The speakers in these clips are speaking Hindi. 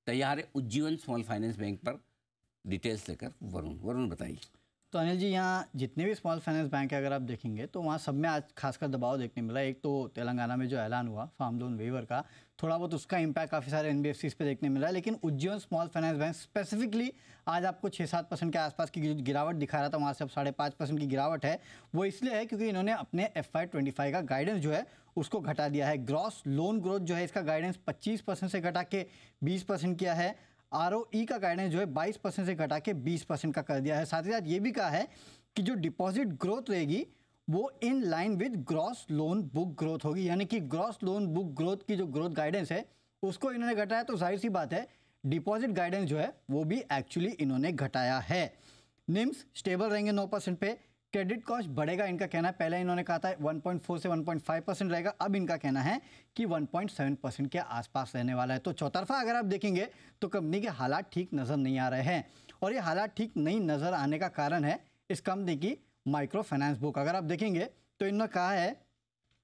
तैयार है उज्जीवन स्मॉल फाइनेंस बैंक पर डिटेल्स लेकर। वरुण बताइए। तो अनिल जी, यहाँ जितने भी स्मॉल फाइनेंस बैंक है अगर आप देखेंगे तो वहाँ सब में आज खासकर दबाव देखने मिला। एक तो तेलंगाना में जो ऐलान हुआ फार्म लोन वेवर का, थोड़ा बहुत उसका इम्पैक्ट काफ़ी सारे एनबीएफसीज पे देखने मिला है। लेकिन Ujjivan small finance bank specifically आज आपको 6-7% के आसपास की जो गिरावट दिखा रहा था, वहाँ से अब 5.5% की गिरावट है। वो इसलिए है क्योंकि इन्होंने अपने FY25 का गाइडेंस जो है उसको घटा दिया है। ग्रॉस लोन ग्रोथ जो है इसका गाइडेंस 25% से घटा के 20% किया है। ROE का गाइडेंस जो है 22% से घटा के 20% का कर दिया है। साथ ही साथ ये भी कहा है कि जो डिपॉजिट ग्रोथ रहेगी वो in line with gross loan book growth होगी, यानी कि ग्रॉस लोन बुक ग्रोथ की जो ग्रोथ गाइडेंस है उसको इन्होंने घटाया। तो जाहिर सी बात है डिपॉजिट गाइडेंस जो है वो भी एक्चुअली इन्होंने घटाया है। निम्स स्टेबल रहेंगे 9% पे। क्रेडिट कॉस्ट बढ़ेगा इनका कहना है, पहले इन्होंने कहा था 1.4 से 1.5% रहेगा, अब इनका कहना है कि 1.7% के आसपास रहने वाला है। तो चौतरफा अगर आप देखेंगे तो कंपनी के हालात ठीक नज़र नहीं आ रहे हैं, और ये हालात ठीक नहीं नज़र आने का कारण है इस कंपनी की माइक्रो फाइनेंस बुक। अगर आप देखेंगे तो इन्होंने कहा है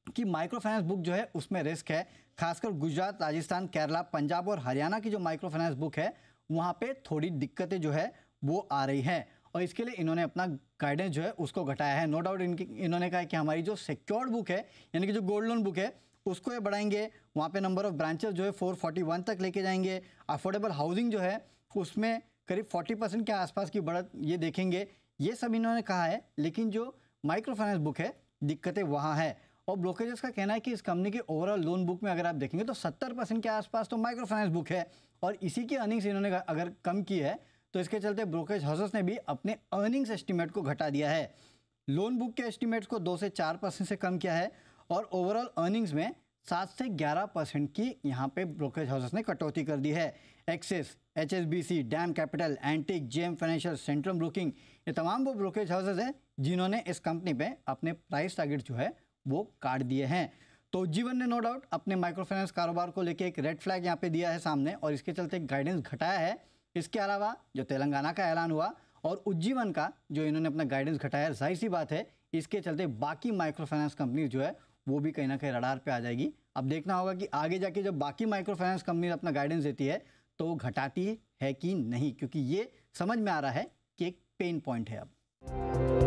कि माइक्रो फाइनेंस बुक जो है उसमें रिस्क है, खासकर गुजरात, राजस्थान, केरला, पंजाब और हरियाणा की जो माइक्रो फाइनेंस बुक है वहाँ पे थोड़ी दिक्कतें जो है वो आ रही हैं, और इसके लिए इन्होंने अपना गाइडेंस जो है उसको घटाया है। नो डाउट इन्होंने कहा है कि हमारी जो सिक्योर्ड बुक है यानी कि जो गोल्ड लोन बुक है उसको ये बढ़ाएंगे, वहाँ पे नंबर ऑफ ब्रांचेस जो है 441 तक लेके जाएंगे। अफोर्डेबल हाउसिंग जो है उसमें करीब 40% के आसपास की बढ़त ये देखेंगे, ये सब इन्होंने कहा है। लेकिन जो माइक्रो फाइनेंस बुक है दिक्कतें वहाँ है, और ब्रोकरेजेस का कहना है कि इस कंपनी के ओवरऑल लोन बुक में अगर आप देखेंगे तो 70% के आसपास तो माइक्रो फाइनेंस बुक है, और इसी की अर्निंग्स इन्होंने अगर कम की है तो इसके चलते ब्रोकरेज हाउसेस ने भी अपने अर्निंग्स एस्टीमेट को घटा दिया है। लोन बुक के एस्टीमेट्स को 2 से 4% से कम किया है, और ओवरऑल अर्निंग्स में 7 से 11% की यहाँ पे ब्रोकरेज हाउसेस ने कटौती कर दी है। Axis, HSBC, DAM Capital, Antique, JM Financial, Centrum Broking, ये तमाम वो ब्रोकरेज हाउसेस हैं जिन्होंने इस कंपनी पे अपने प्राइस टारगेट जो है वो काट दिए हैं। तो जीवन ने नो डाउट अपने माइक्रो फाइनेंस कारोबार को लेके एक रेड फ्लैग यहाँ पे दिया है सामने, और इसके चलते गाइडेंस घटाया है। इसके अलावा जो तेलंगाना का ऐलान हुआ और उज्जीवन का जो इन्होंने अपना गाइडेंस घटाया, जाहिर सी बात है इसके चलते बाकी माइक्रो फाइनेंस कंपनी जो है वो भी कहीं ना कहीं रडार पे आ जाएगी। अब देखना होगा कि आगे जाके जब बाकी माइक्रो फाइनेंस कंपनी अपना गाइडेंस देती है तो वो घटाती है कि नहीं, क्योंकि ये समझ में आ रहा है कि एक पेन पॉइंट है अब।